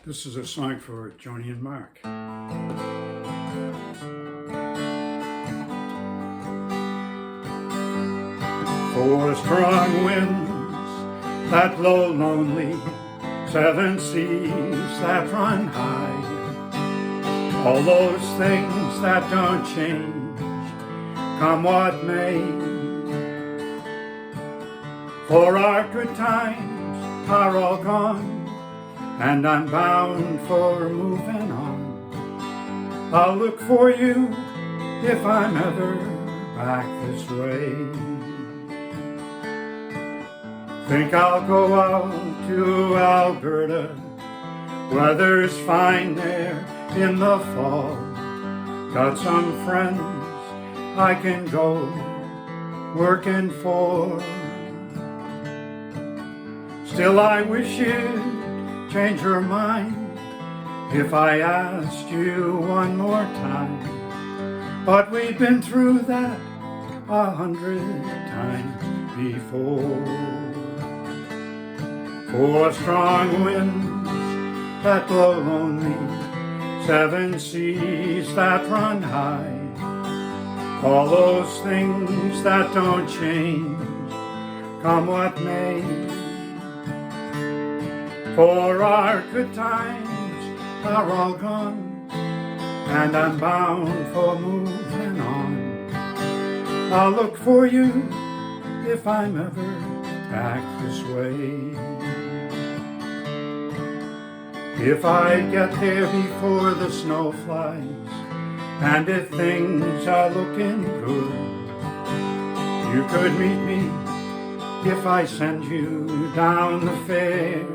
This is a song for Joanie and Mark. For strong winds that blow lonely, 7 seas that run high, all those things that don't change, come what may. For our good times are all gone, and I'm bound for moving on. I'll look for you if I'm ever back this way. Think I'll go out to Alberta, weather's fine there in the fall. Got some friends I can go working for. Still I wish you'd change your mind if I asked you one more time. But we've been through that 100 times before. For strong winds that blow lonely, 7 seas that run high, all those things that don't change, come what may. For our good times are all gone, and I'm bound for moving on. I'll look for you if I'm ever back this way. If I get there before the snow flies, and if things are looking good, you could meet me if I send you down the fair.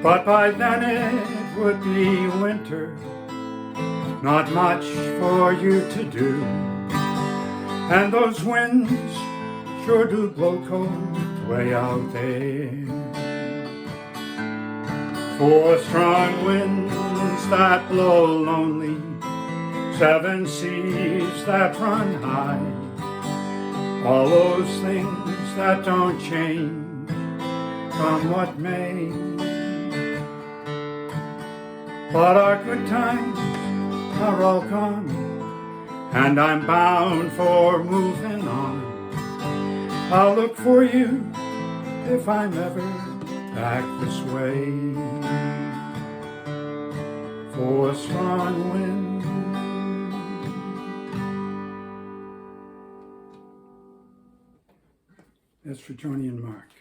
But by then it would be winter, not much for you to do, and those winds sure do blow cold way out there. For strong winds that blow lonely, 7 seas that run high, all those things that don't change, come what may. But our good times are all gone, and I'm bound for moving on. I'll look for you if I'm ever back this way. For strong winds. That's for Joanie and Mark.